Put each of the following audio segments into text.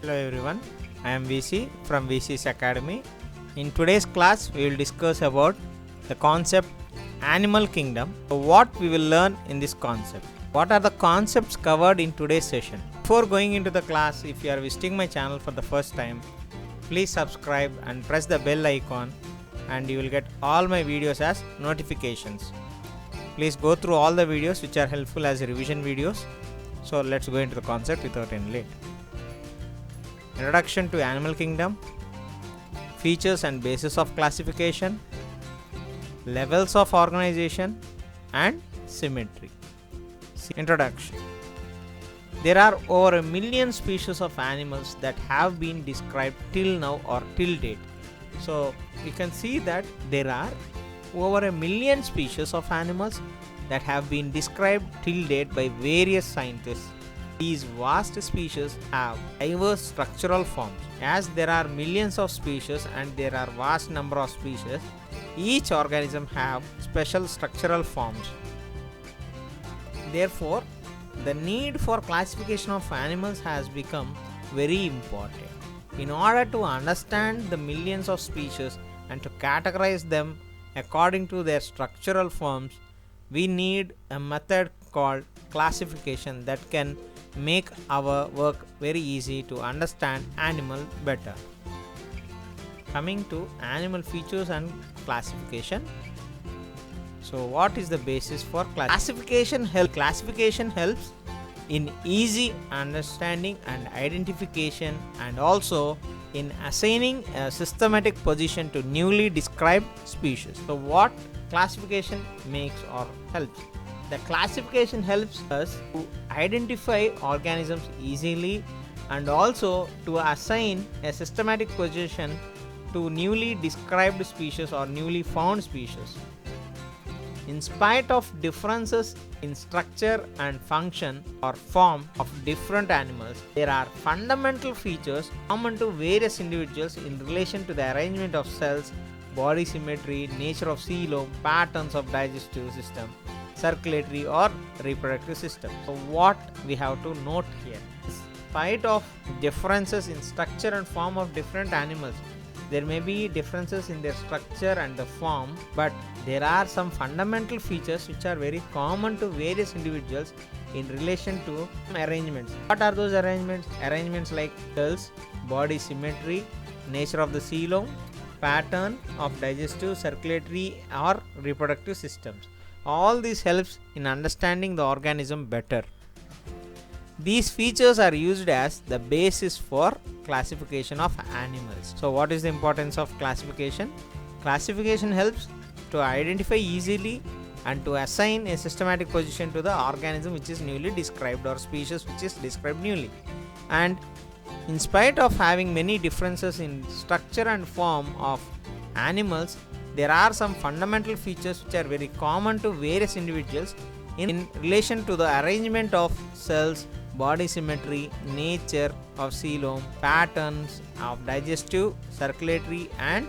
Hello everyone, I am VC from VC's Academy. In today's class, we will discuss about the concept Animal Kingdom. So what we will learn in this concept? What are the concepts covered in today's session? Before going into the class, if you are visiting my channel for the first time, please subscribe and press the bell icon and you will get all my videos as notifications. Please go through all the videos which are helpful as revision videos. So let's go into the concept without any delay. Introduction to Animal Kingdom, features and basis of classification, levels of organization and symmetry. Introduction. There are over 1 million species of animals that have been described till now or till date. So you can see that there are over 1 million species of animals that have been described till date by various scientists. These vast species have diverse structural forms. As there are millions of species and there are vast number of species, each organism have special structural forms. Therefore, the need for classification of animals has become very important. In order to understand the millions of species and to categorize them according to their structural forms, we need a method called classification that can make our work very easy to understand animal better. Coming to animal features and classification. So what is the basis for classification? Classification helps in easy understanding and identification and also in assigning a systematic position to newly described species. So what classification makes or helps? The classification helps us to identify organisms easily and also to assign a systematic position to newly described species or newly found species. In spite of differences in structure and function or form of different animals, there are fundamental features common to various individuals in relation to the arrangement of cells, body symmetry, nature of coelom, patterns of digestive system, circulatory or reproductive system. So what we have to note here, in spite of differences in structure and form of different animals, there may be differences in their structure and the form, but there are some fundamental features which are very common to various individuals in relation to arrangements. What are those arrangements? Arrangements like cells, body symmetry, nature of the coelom, pattern of digestive, circulatory or reproductive systems. All this helps in understanding the organism better. These features are used as the basis for classification of animals. So what is the importance of classification? Classification helps to identify easily and to assign a systematic position to the organism which is newly described or species which is described newly. And in spite of having many differences in structure and form of animals, there are some fundamental features which are very common to various individuals in relation to the arrangement of cells, body symmetry, nature of coelom, patterns of digestive, circulatory and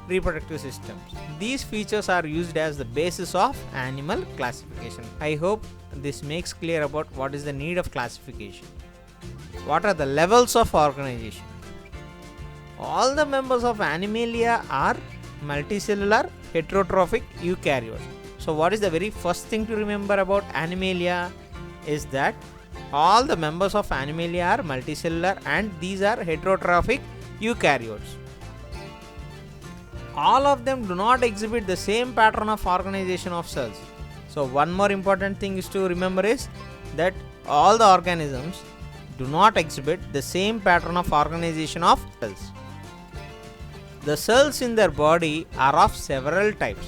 reproductive systems. These features are used as the basis of animal classification. I hope this makes clear about what is the need of classification. What are the levels of organization? All the members of Animalia are multicellular heterotrophic eukaryotes. So what is the very first thing to remember about Animalia is that all the members of Animalia are multicellular and these are heterotrophic eukaryotes. All of them do not exhibit the same pattern of organization of cells. So one more important thing is to remember is that all the organisms do not exhibit the same pattern of organization of cells. The cells in their body are of several types.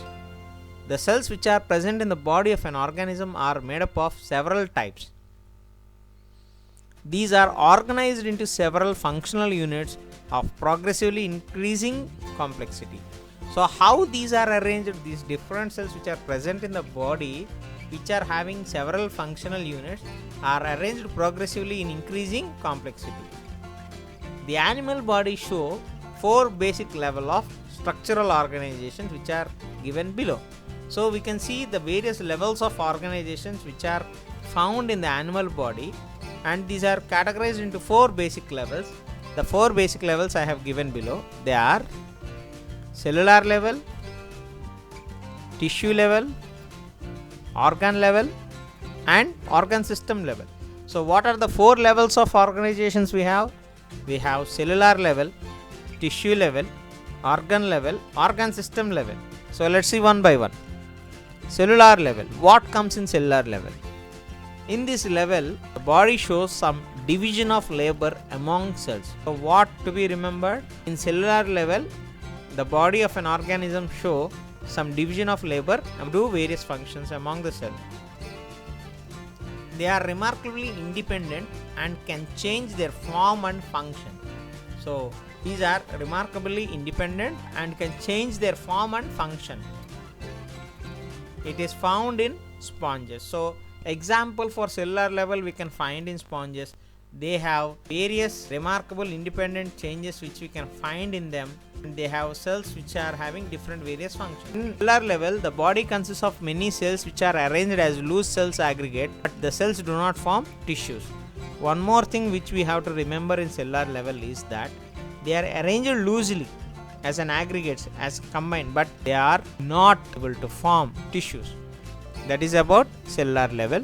The cells which are present in the body of an organism are made up of several types. These are organized into several functional units of progressively increasing complexity. So how these are arranged? These different cells which are present in the body which are having several functional units are arranged progressively in increasing complexity. The animal body show 4 basic level of structural organizations which are given below. So we can see the various levels of organizations which are found in the animal body, and these are categorized into 4 basic levels. The 4 basic levels I have given below. They are cellular level, tissue level, organ level, and organ system level. So what are the 4 levels of organizations we have? We have cellular level, tissue level, organ level, organ system level. So let's see one by one. Cellular level. What comes in cellular level? In this level, the body shows some division of labor among cells. So what to be remembered? In cellular level, the body of an organism show some division of labor and do various functions among the cells. They are remarkably independent and can change their form and function. So these are remarkably independent and can change their form and function. It is found in sponges. So example for cellular level we can find in sponges. They have various remarkable independent changes which we can find in them. They have cells which are having different various functions. In cellular level, the body consists of many cells which are arranged as loose cells aggregate, but the cells do not form tissues. One more thing which we have to remember in cellular level is that they are arranged loosely as an aggregates, as combined, but they are not able to form tissues. That is about cellular level.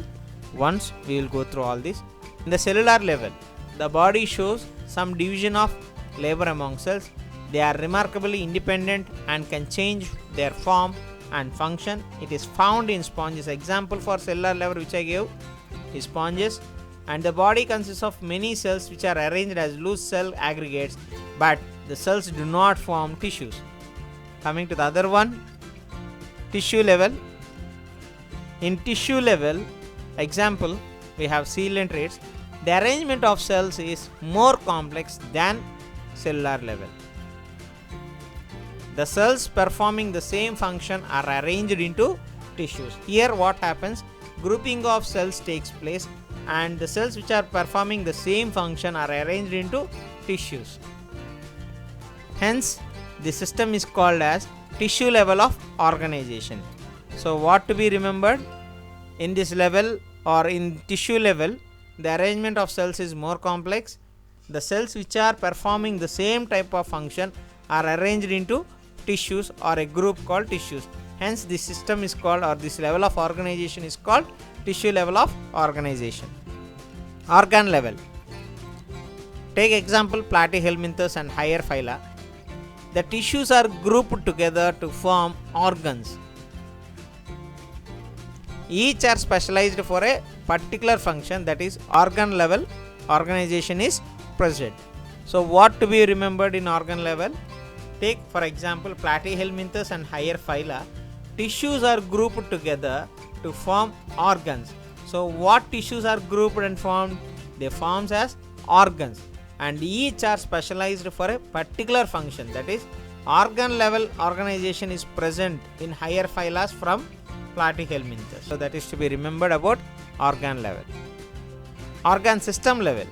Once we will go through all this. In the cellular level, the body shows some division of labor among cells. They are remarkably independent and can change their form and function. It is found in sponges. Example for cellular level which I gave is sponges. And the body consists of many cells which are arranged as loose cell aggregates, but the cells do not form tissues. Coming to the other one, tissue level. In tissue level, example, we have ciliate rates. The arrangement of cells is more complex than cellular level. The cells performing the same function are arranged into tissues. Here what happens? Grouping of cells takes place and the cells which are performing the same function are arranged into tissues. Hence, the system is called as tissue level of organization. So what to be remembered? In this level or in tissue level, the arrangement of cells is more complex. The cells which are performing the same type of function are arranged into tissues or a group called tissues. Hence this system is called, or this level of organization is called tissue level of organization. Organ level. Take example Platyhelminthes and higher phyla. The tissues are grouped together to form organs. Each are specialized for a particular function, that is organ level organization is present. So what to be remembered in organ level? Take for example Platyhelminthes and higher phyla. Tissues are grouped together to form organs. So what tissues are grouped and formed? They form as organs and each are specialized for a particular function, that is organ level organization is present in higher phyla from Platyhelminthes. So that is to be remembered about organ level. Organ system level.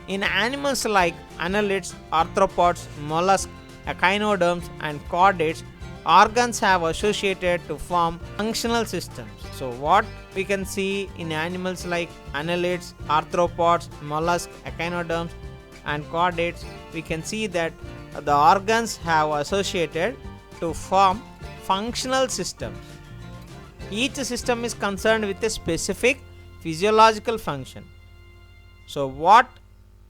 In animals like annelids, arthropods, mollusks, echinoderms and chordates, organs have associated to form functional systems. So what we can see in animals like annelids, arthropods, mollusks, echinoderms and chordates, we can see that the organs have associated to form functional systems. Each system is concerned with a specific physiological function. So what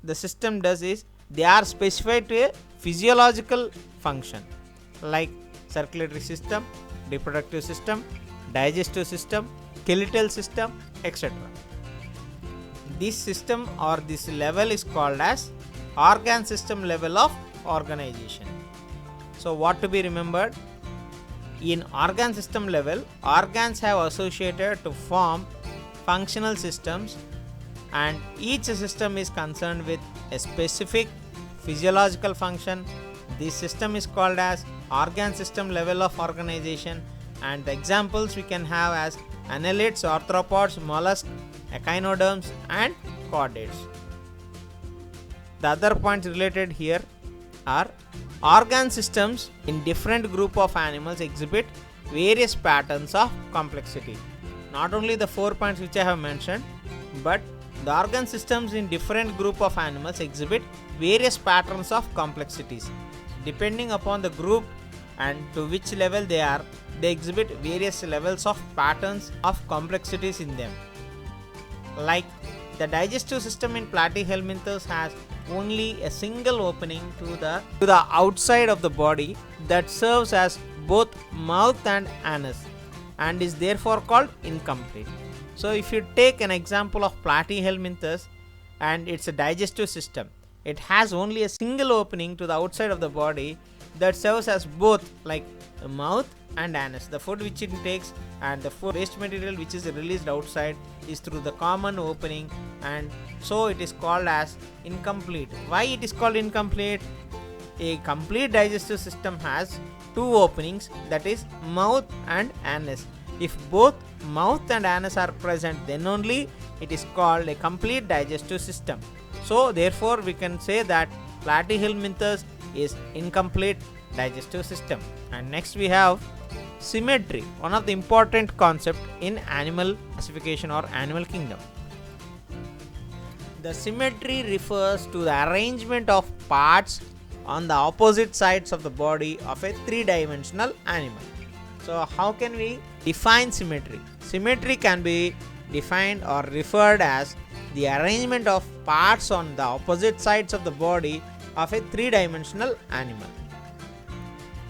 the system does is they are specified to a physiological function like circulatory system, reproductive system, digestive system, skeletal system, etc. This system or this level is called as organ system level of organization. So what to be remembered? In organ system level, organs have associated to form functional systems and each system is concerned with a specific physiological function. This system is called as organ system level of organization and the examples we can have as annelids, arthropods, mollusks, echinoderms and chordates. The other points related here are organ systems in different group of animals exhibit various patterns of complexity. Not only the 4 points which I have mentioned, but The organ systems in different group of animals exhibit various patterns of complexities. Depending upon the group and to which level they are, they exhibit various levels of patterns of complexities in them. Like the digestive system in platyhelminthes has only a single opening to the outside of the body that serves as both mouth and anus and is therefore called incomplete. So if you take an example of platyhelminthes and its a digestive system, it has only a single opening to the outside of the body that serves as both like the mouth and anus. The food which it takes and the food waste material which is released outside is through the common opening, and so it is called as incomplete. Why it is called incomplete? A complete digestive system has two openings, that is mouth and anus. If both mouth and anus are present, then only it is called a complete digestive system. So therefore we can say that platyhelminthes is incomplete digestive system. And next we have symmetry, one of the important concept in animal classification or animal kingdom. The symmetry refers to the arrangement of parts on the opposite sides of the body of a three-dimensional animal. So how can we define symmetry? Symmetry can be defined or referred as the arrangement of parts on the opposite sides of the body of a three-dimensional animal.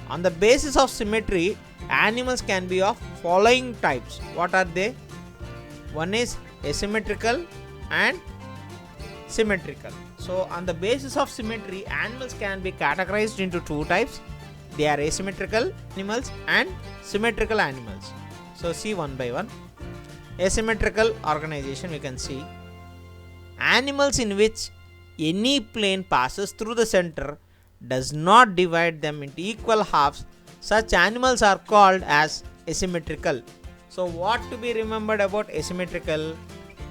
On the basis of symmetry, animals can be of following types. What are they? One is asymmetrical and symmetrical. So on the basis of symmetry, animals can be categorized into two types. They are asymmetrical animals and symmetrical animals. So see one by one. Asymmetrical organization, we can see animals in which any plane passes through the center does not divide them into equal halves. Such animals are called as asymmetrical. So what to be remembered about asymmetrical?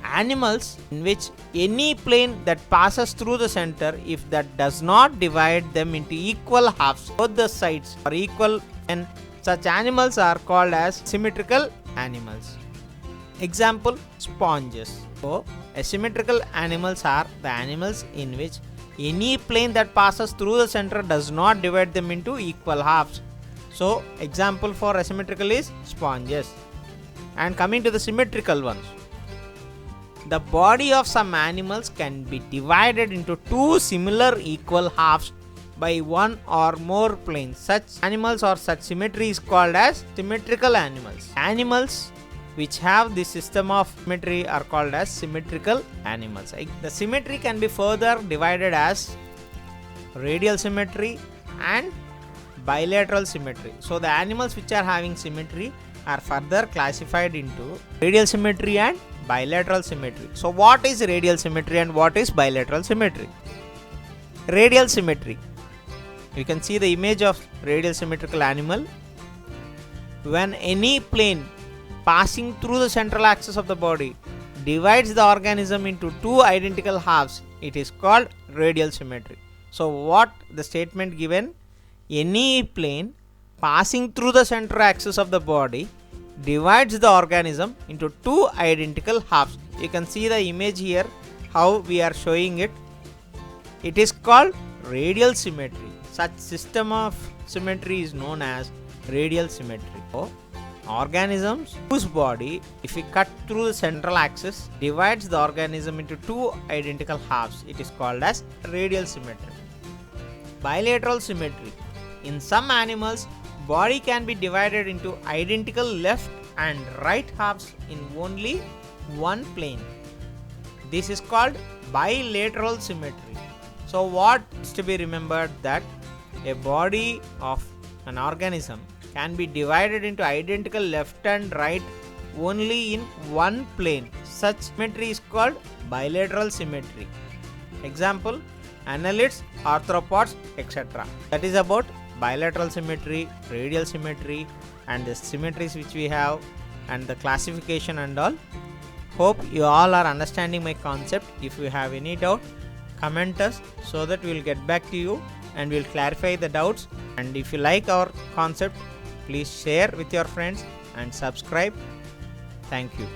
Animals in which any plane that passes through the center, if that does not divide them into equal halves, both the sides are equal, and such animals are called as symmetrical animals. Example, sponges. So asymmetrical animals are the animals in which any plane that passes through the center does not divide them into equal halves. So example for asymmetrical is sponges. And coming to the symmetrical ones, the body of some animals can be divided into two similar equal halves by one or more planes. Such animals or such symmetry is called as symmetrical animals. Animals which have this system of symmetry are called as symmetrical animals. The symmetry can be further divided as radial symmetry and bilateral symmetry. So the animals which are having symmetry are further classified into radial symmetry and bilateral symmetry. So what is radial symmetry and what is bilateral symmetry? Radial symmetry. You can see the image of radial symmetrical animal. When any plane passing through the central axis of the body divides the organism into two identical halves, it is called radial symmetry. So what the statement given? Any plane passing through the central axis of the body divides the organism into two identical halves. You can see the image here, how we are showing it. It is called radial symmetry. Such system of symmetry is known as radial symmetry. So, organisms whose body, if we cut through the central axis, divides the organism into two identical halves, it is called as radial symmetry. Bilateral symmetry. In some animals, body can be divided into identical left and right halves in only one plane. This is called bilateral symmetry. So what is to be remembered? That a body of an organism can be divided into identical left and right only in one plane. Such symmetry is called bilateral symmetry. Example, annelids, arthropods, etc. That is about bilateral symmetry, radial symmetry, and the symmetries which we have and the classification and all. Hope you all are understanding my concept. If you have any doubt, comment us so that we will get back to you and we will clarify the doubts. And if you like our concept, please share with your friends and subscribe. Thank you.